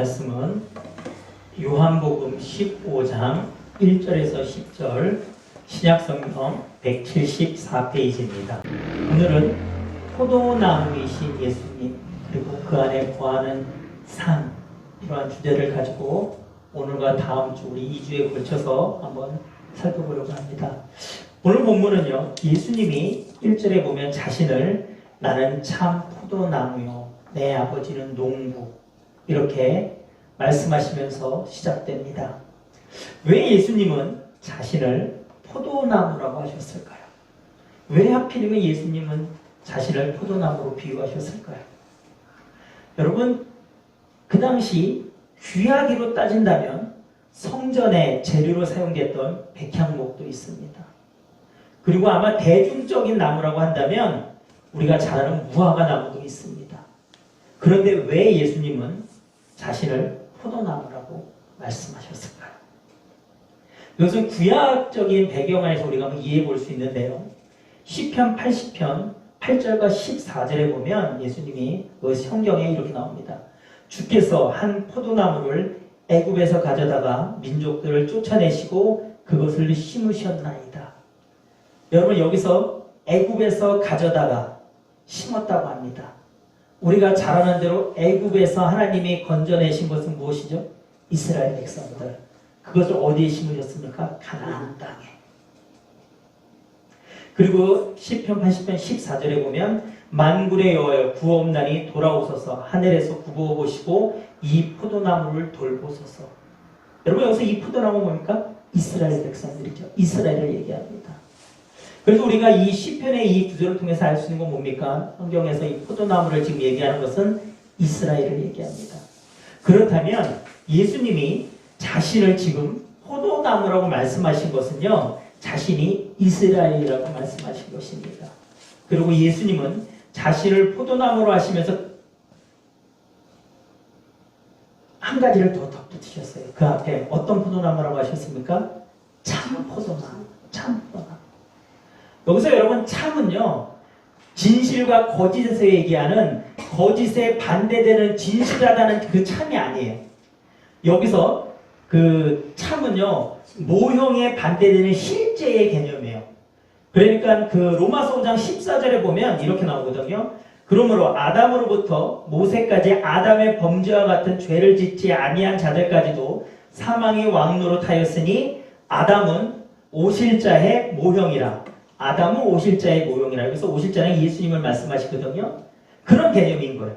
말씀은 요한복음 15장 1절에서 10절 신약성경 174페이지입니다. 오늘은 포도나무이신 예수님 그리고 그 안에 거하는 산 이러한 주제를 가지고 오늘과 다음 주 우리 2주에 걸쳐서 한번 살펴보려고 합니다. 오늘 본문은요, 예수님이 1절에 보면 자신을 나는 참 포도나무요 내 아버지는 농부 이렇게 말씀하시면서 시작됩니다. 왜 예수님은 자신을 포도나무라고 하셨을까요? 왜 하필이면 예수님은 자신을 포도나무로 비유하셨을까요? 여러분, 그 당시 귀하기로 따진다면 성전의 재료로 사용됐던 백향목도 있습니다. 그리고 아마 대중적인 나무라고 한다면 우리가 잘 아는 무화과 나무도 있습니다. 그런데 왜 예수님은 자신을 포도나무라고 말씀하셨을까요? 이것은 구약적인 배경 안에서 우리가 한번 이해해 볼 수 있는데요. 시편 80편 8절과 14절에 보면 예수님이 그 성경에 이렇게 나옵니다. 주께서 한 포도나무를 애굽에서 가져다가 민족들을 쫓아내시고 그것을 심으셨나이다. 여러분, 여기서 애굽에서 가져다가 심었다고 합니다. 우리가 잘 아는 대로 애굽에서 하나님이 건져내신 것은 무엇이죠? 이스라엘 백성들. 그것을 어디에 심으셨습니까? 가나안 땅에. 그리고 시편 80편 14절에 보면 만군의 여호와여 구원나니 돌아오소서 하늘에서 굽어 보시고 이 포도나무를 돌보소서. 여러분, 여기서 이 포도나무 뭡니까? 이스라엘 백성들이죠. 이스라엘을 얘기합니다. 그래서 우리가 이 시편의 이 구절을 통해서 알 수 있는 건 뭡니까? 성경에서 이 포도나무를 지금 얘기하는 것은 이스라엘을 얘기합니다. 그렇다면 예수님이 자신을 지금 포도나무라고 말씀하신 것은요, 자신이 이스라엘이라고 말씀하신 것입니다. 그리고 예수님은 자신을 포도나무로 하시면서 한 가지를 더 덧붙이셨어요. 그 앞에 어떤 포도나무라고 하셨습니까? 참 포도나무. 참 포도나무. 여기서 여러분, 참은요, 진실과 거짓에서 얘기하는 거짓에 반대되는 진실하다는 그 참이 아니에요. 여기서 그 참은요, 모형에 반대되는 실제의 개념이에요. 그러니까 그 로마서 5장 14절에 보면 이렇게 나오거든요. 그러므로 아담으로부터 모세까지 아담의 범죄와 같은 죄를 짓지 아니한 자들까지도 사망의 왕노릇하였으니 아담은 오실자의 모형이라. 아담은 오실자의 모형이라. 그래서 오실자는 예수님을 말씀하시거든요. 그런 개념인 거예요.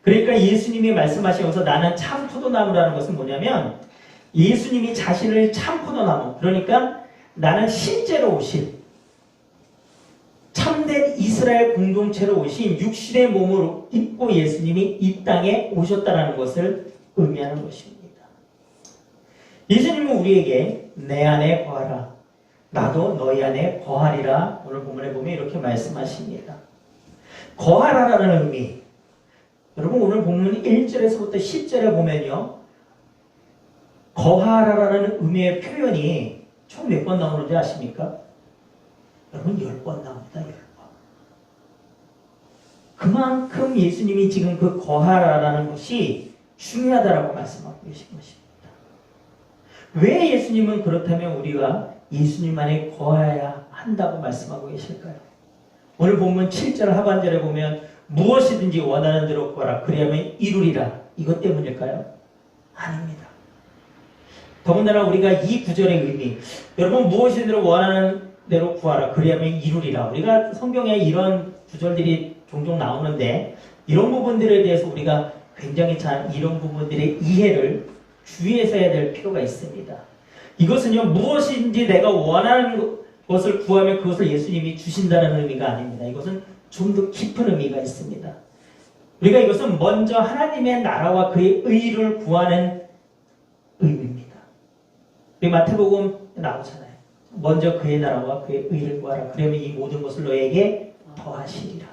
그러니까 예수님이 말씀하시면서 나는 참 포도나무라는 것은 뭐냐면 예수님이 자신을 참 포도나무, 그러니까 나는 실제로 오실 참된 이스라엘 공동체로 오신 육신의 몸을 입고 예수님이 이 땅에 오셨다는 것을 의미하는 것입니다. 예수님은 우리에게 내 안에 거하라. 나도 너희 안에 거하리라. 오늘 본문에 보면 이렇게 말씀하십니다. 거하라라는 의미. 여러분, 오늘 본문 1절에서부터 10절에 보면요, 거하라라는 의미의 표현이 총 몇 번 나오는지 아십니까? 여러분, 10번 나옵니다. 10번. 그만큼 예수님이 지금 그 거하라라는 것이 중요하다라고 말씀하고 계신 것입니다. 왜 예수님은 그렇다면 우리가 예수님 안에 거해야 한다고 말씀하고 계실까요? 오늘 본문 7절 하반절에 보면 무엇이든지 원하는 대로 구하라. 그리하면 이루리라. 이것 때문일까요? 아닙니다. 더군다나 우리가 이 구절의 의미, 여러분 무엇이든지 원하는 대로 구하라. 그리하면 이루리라. 우리가 성경에 이런 구절들이 종종 나오는데 이런 부분들에 대해서 우리가 굉장히 잘 이런 부분들의 이해를 주의해서 해야 될 필요가 있습니다. 이것은요, 무엇인지 내가 원하는 것을 구하면 그것을 예수님이 주신다는 의미가 아닙니다. 이것은 좀 더 깊은 의미가 있습니다. 우리가 이것은 먼저 하나님의 나라와 그의 의를 구하는 의미입니다. 우리 마태복음 나오잖아요. 먼저 그의 나라와 그의 의를 구하라. 그러면 이 모든 것을 너에게 더하시리라.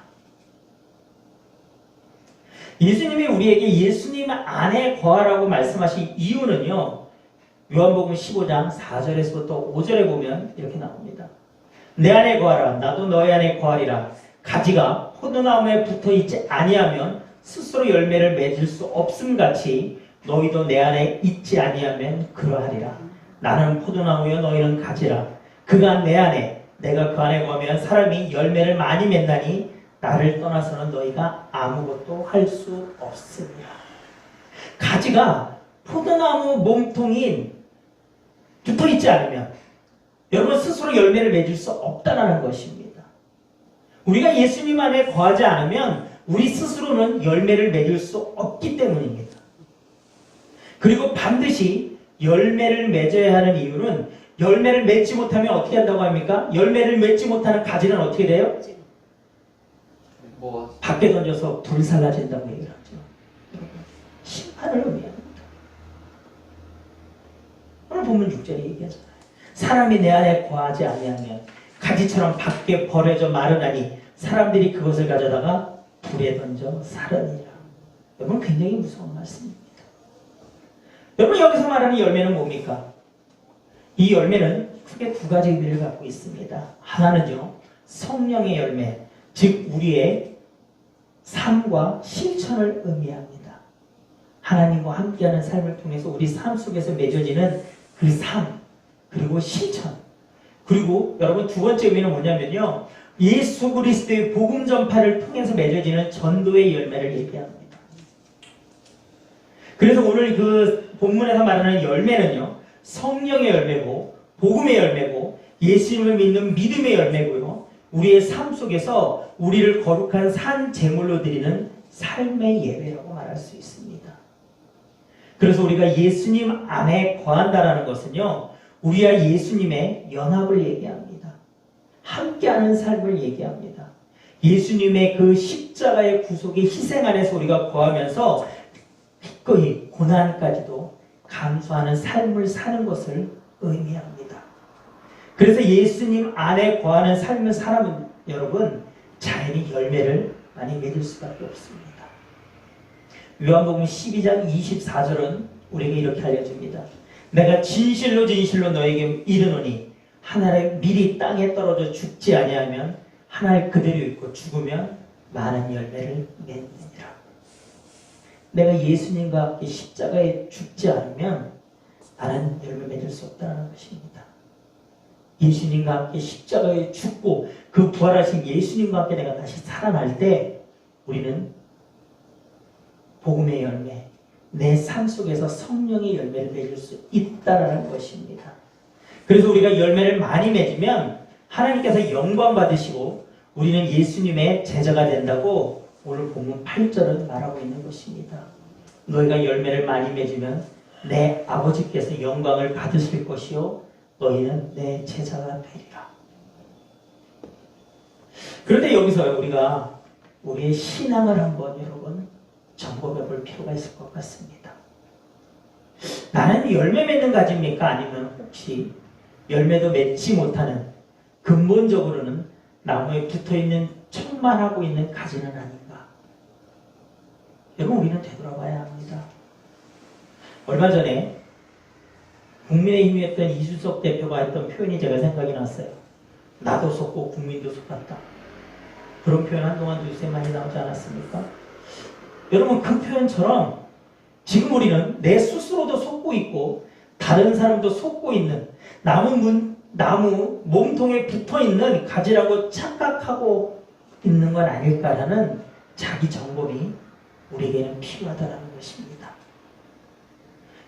예수님이 우리에게 예수님 안에 거하라고 말씀하신 이유는요, 요한복음 15장 4절에서부터 5절에 보면 이렇게 나옵니다. 내 안에 거하라. 나도 너희 안에 거하리라. 가지가 포도나무에 붙어있지 아니하면 스스로 열매를 맺을 수 없음같이 너희도 내 안에 있지 아니하면 그러하리라. 나는 포도나무여 너희는 가지라. 그가 내 안에 내가 그 안에 거하면 사람이 열매를 많이 맺나니 나를 떠나서는 너희가 아무것도 할 수 없으리라. 가지가 포도나무 몸통이 붙어있지 않으면 여러분 스스로 열매를 맺을 수 없다는 것입니다. 우리가 예수님 안에 거하지 않으면 우리 스스로는 열매를 맺을 수 없기 때문입니다. 그리고 반드시 열매를 맺어야 하는 이유는 열매를 맺지 못하면 어떻게 한다고 합니까? 열매를 맺지 못하는 가지는 어떻게 돼요? 밖에 던져서 불살라진다고 얘기를 하죠. 심판을 의미합니다. 오늘 본문 6절에 얘기하잖아요. 사람이 내 안에 거하지 아니하면 가지처럼 밖에 버려져 마르나니 사람들이 그것을 가져다가 불에 던져 사르니라. 여러분 굉장히 무서운 말씀입니다. 여러분 여기서 말하는 열매는 뭡니까? 이 열매는 크게 두 가지 의미를 갖고 있습니다. 하나는요, 성령의 열매, 즉 우리의 삶과 실천을 의미합니다. 하나님과 함께하는 삶을 통해서 우리 삶 속에서 맺어지는 그 삶, 그리고 실천. 그리고 여러분 두 번째 의미는 뭐냐면요, 예수 그리스도의 복음 전파를 통해서 맺어지는 전도의 열매를 얘기합니다. 그래서 오늘 그 본문에서 말하는 열매는요, 성령의 열매고 복음의 열매고 예수님을 믿는 믿음의 열매고요, 우리의 삶 속에서 우리를 거룩한 산 제물로 드리는 삶의 예배라고 말할 수 있습니다. 그래서 우리가 예수님 안에 거한다라는 것은요, 우리와 예수님의 연합을 얘기합니다. 함께하는 삶을 얘기합니다. 예수님의 그 십자가의 구속의 희생 안에서 우리가 거하면서 기꺼이 고난까지도 감수하는 삶을 사는 것을 의미합니다. 그래서 예수님 안에 거하는 삶을 사람은 여러분 자연히 열매를 많이 맺을 수밖에 없습니다. 요한복음 12장 24절은 우리에게 이렇게 알려줍니다. 내가 진실로 진실로 너에게 이르노니 한 알에 밀이 땅에 떨어져 죽지 아니하면 한 알 그대로 있고 죽으면 많은 열매를 맺느니라. 내가 예수님과 함께 십자가에 죽지 않으면 나는 열매 맺을 수 없다는 것입니다. 예수님과 함께 십자가에 죽고 그 부활하신 예수님과 함께 내가 다시 살아날 때 우리는 복음의 열매, 내 삶 속에서 성령의 열매를 맺을 수 있다는 것입니다. 그래서 우리가 열매를 많이 맺으면 하나님께서 영광 받으시고 우리는 예수님의 제자가 된다고 오늘 본문 8절은 말하고 있는 것입니다. 너희가 열매를 많이 맺으면 내 아버지께서 영광을 받으실 것이요 너희는 내 제자가 되리라. 그런데 여기서 우리가 우리의 신앙을 한번 여러분 점검해 볼 필요가 있을 것 같습니다. 나는 열매 맺는 가지입니까? 아니면 혹시 열매도 맺지 못하는 근본적으로는 나무에 붙어있는 척만 하고 있는 가지는 아닌가? 여러분 우리는 되돌아봐야 합니다. 얼마 전에 국민의힘이었던 이준석 대표가 했던 표현이 제가 생각이 났어요. 나도 속고 국민도 속았다. 그런 표현 한동안 뉴스에 많이 나오지 않았습니까? 여러분 그 표현처럼 지금 우리는 내 스스로도 속고 있고 다른 사람도 속고 있는 나무 몸통에 붙어있는 가지라고 착각하고 있는 건 아닐까라는 자기 점검이 우리에게는 필요하다는 것입니다.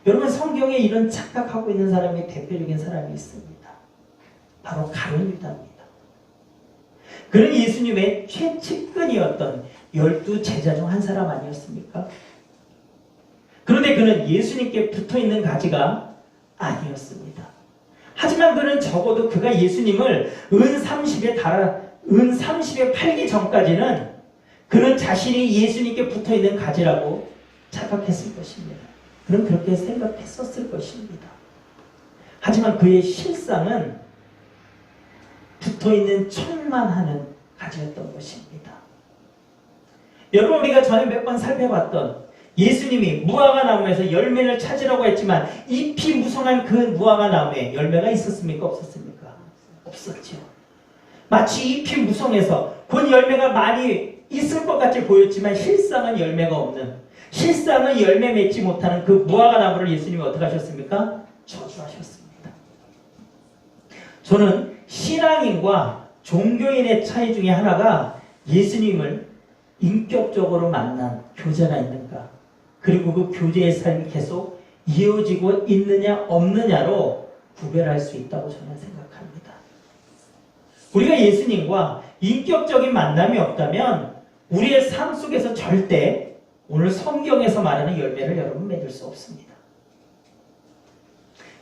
여러분 성경에 이런 착각하고 있는 사람의 대표적인 사람이 있습니다. 바로 가룟 유다입니다. 그는 예수님의 최측근이었던 12 제자 중 한 사람 아니었습니까? 그런데 그는 예수님께 붙어있는 가지가 아니었습니다. 하지만 그는 적어도 그가 예수님을 은 30에 팔기 전까지는 그는 자신이 예수님께 붙어있는 가지라고 착각했을 것입니다. 그는 그렇게 생각했었을 것입니다. 하지만 그의 실상은 붙어있는 척만 하는 가지였던 것입니다. 여러분 우리가 전에 몇 번 살펴봤던 예수님이 무화과 나무에서 열매를 찾으라고 했지만 잎이 무성한 그 무화과 나무에 열매가 있었습니까? 없었습니까? 없었죠. 마치 잎이 무성해서 곧 열매가 많이 있을 것 같이 보였지만 실상은 열매가 없는, 실상은 열매 맺지 못하는 그 무화과 나무를 예수님이 어떻게 하셨습니까? 저주하셨습니다. 저는 신앙인과 종교인의 차이 중에 하나가 예수님을 인격적으로 만난 교제가 있는가, 그리고 그 교제의 삶이 계속 이어지고 있느냐 없느냐로 구별할 수 있다고 저는 생각합니다. 우리가 예수님과 인격적인 만남이 없다면 우리의 삶 속에서 절대 오늘 성경에서 말하는 열매를 여러분 맺을 수 없습니다.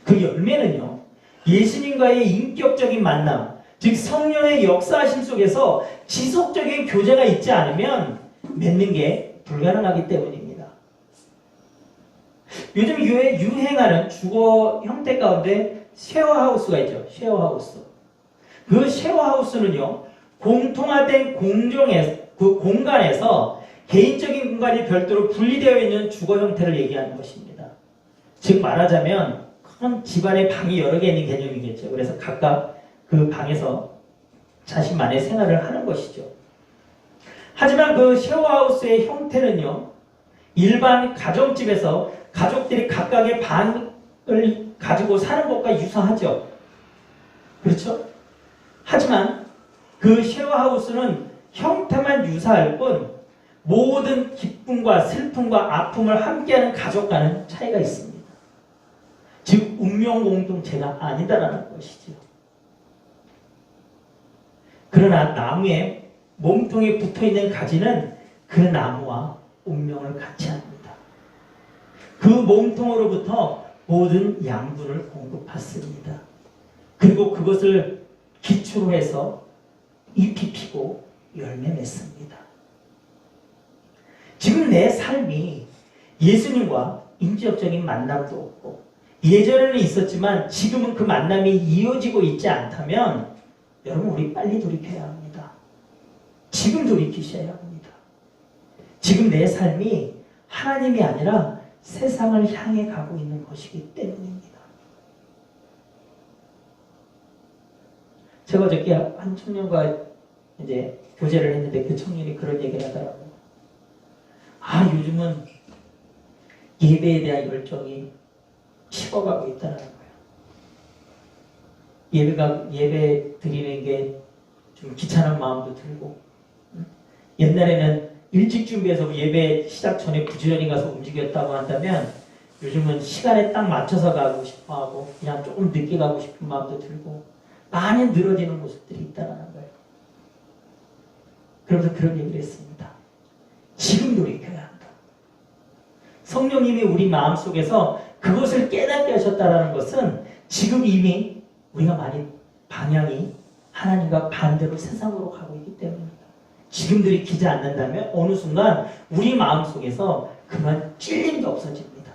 그 열매는요, 예수님과의 인격적인 만남, 즉 성령의 역사하심 속에서 지속적인 교제가 있지 않으면 맺는 게 불가능하기 때문입니다. 요즘 유행하는 주거 형태 가운데 쉐어하우스가 있죠. 쉐어하우스. 그 쉐어하우스는요, 공통화된 그 공간에서 개인적인 공간이 별도로 분리되어 있는 주거 형태를 얘기하는 것입니다. 즉 말하자면 큰 집안에 방이 여러 개 있는 개념이겠죠. 그래서 각각 그 방에서 자신만의 생활을 하는 것이죠. 하지만 그 쉐어하우스의 형태는요, 일반 가정집에서 가족들이 각각의 방을 가지고 사는 것과 유사하죠. 그렇죠? 하지만 그 쉐어하우스는 형태만 유사할 뿐 모든 기쁨과 슬픔과 아픔을 함께하는 가족과는 차이가 있습니다. 즉 운명 공동체가 아니다라는 것이죠. 그러나 나무에 몸통에 붙어있는 가지는 그 나무와 운명을 같이 합니다. 그 몸통으로부터 모든 양분을 공급받습니다. 그리고 그것을 기초로 해서 잎이 피고 열매 맺습니다. 지금 내 삶이 예수님과 인격적인 만남도 없고 예전에는 있었지만 지금은 그 만남이 이어지고 있지 않다면 여러분 우리 빨리 돌이켜야 합니다. 지금 돌이키셔야 합니다. 지금 내 삶이 하나님이 아니라 세상을 향해 가고 있는 것이기 때문입니다. 제가 어저께 한 청년과 이제 교제를 했는데 그 청년이 그런 얘기를 하더라고요. 요즘은 예배에 대한 열정이 식어가고 있다는 거예요. 예배 드리는 게 좀 귀찮은 마음도 들고, 옛날에는 일찍 준비해서 예배 시작 전에 부지런히 가서 움직였다고 한다면 요즘은 시간에 딱 맞춰서 가고 싶어 하고 그냥 조금 늦게 가고 싶은 마음도 들고 많이 늘어지는 모습들이 있다는 거예요. 그러면서 그런 얘기를 했습니다. 지금 돌이켜야 한다. 성령님이 우리 마음속에서 그것을 깨닫게 하셨다는 것은 지금 이미 우리가 많이 방향이 하나님과 반대로 세상으로 가고 있기 때문입니다. 지금 들이키지 않는다면 어느 순간 우리 마음속에서 그만 찔림도 없어집니다.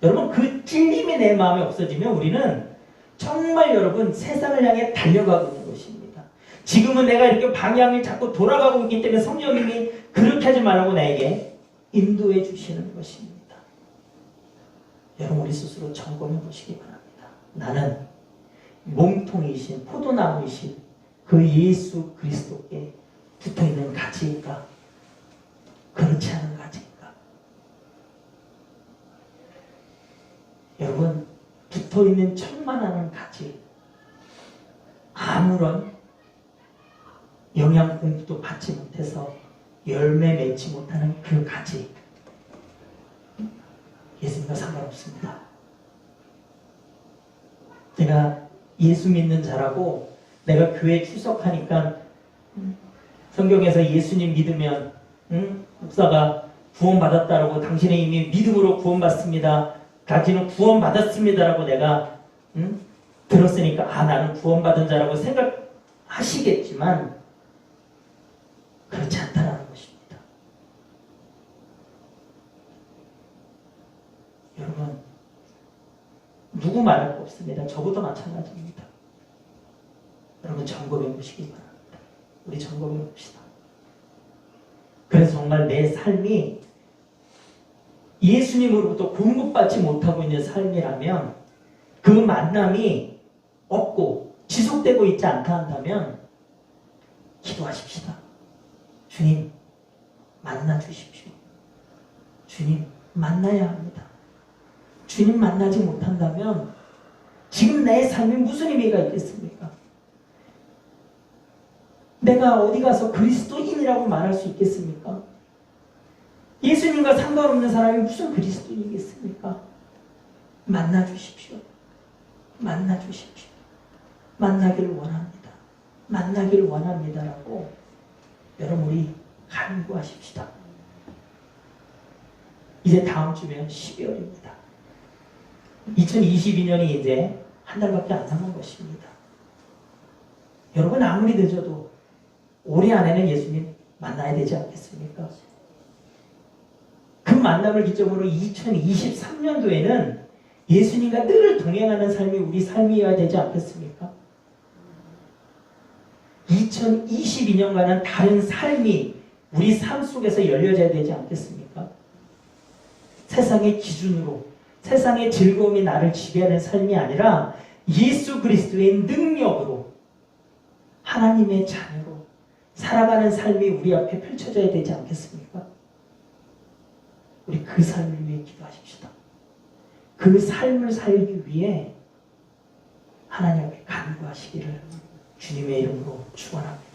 여러분 그 찔림이 내 마음에 없어지면 우리는 정말 여러분 세상을 향해 달려가고 있는 것입니다. 지금은 내가 이렇게 방향이 자꾸 돌아가고 있기 때문에 성령님이 그렇게 하지 말라고 나에게 인도해 주시는 것입니다. 여러분 우리 스스로 점검해 보시기 바랍니다. 나는 몸통이신 포도나무이신 그 예수 그리스도께 붙어있는 가지인가? 그렇지 않은 가지인가? 여러분 붙어있는 천만한 가지, 아무런 영양 공급도 받지 못해서 열매 맺지 못하는 그 가지, 예수님과 상관없습니다. 내가 예수 믿는 자라고 내가 교회에 출석하니까 성경에서 예수님 믿으면 목사가 구원받았다라고 당신은 이미 믿음으로 구원받습니다. 당신은 구원받았습니다라고 내가 들었으니까 나는 구원받은 자라고 생각하시겠지만 그렇지 않다는 것입니다. 여러분 누구 말할 거 없습니다. 저보다 마찬가지입니다. 여러분 점검해 보시기 바랍니다. 우리 점검해 봅시다. 그래서 정말 내 삶이 예수님으로부터 공급받지 못하고 있는 삶이라면 그 만남이 없고 지속되고 있지 않다 한다면 기도하십시다. 주님 만나 주십시오. 주님 만나야 합니다. 주님 만나지 못한다면 지금 내 삶에 무슨 의미가 있겠습니까? 내가 어디 가서 그리스도인이라고 말할 수 있겠습니까? 예수님과 상관없는 사람이 무슨 그리스도인이겠습니까? 만나 주십시오. 만나 주십시오. 만나기를 원합니다. 만나기를 원합니다라고 여러분 우리 간구하십시다. 이제 다음 주면 12월입니다. 2022년이 이제 한 달밖에 안 남은 것입니다. 여러분 아무리 늦어도 올해 안에는 예수님 만나야 되지 않겠습니까? 그 만남을 기점으로 2023년도에는 예수님과 늘 동행하는 삶이 우리 삶이어야 되지 않겠습니까? 2022년과는 다른 삶이 우리 삶 속에서 열려져야 되지 않겠습니까? 세상의 기준으로, 세상의 즐거움이 나를 지배하는 삶이 아니라 예수 그리스도의 능력으로 하나님의 자녀로 살아가는 삶이 우리 앞에 펼쳐져야 되지 않겠습니까? 우리 그 삶을 위해 기도하십시다. 그 삶을 살기 위해 하나님 앞에 간구하시기를 주님의 이름으로 축원합니다.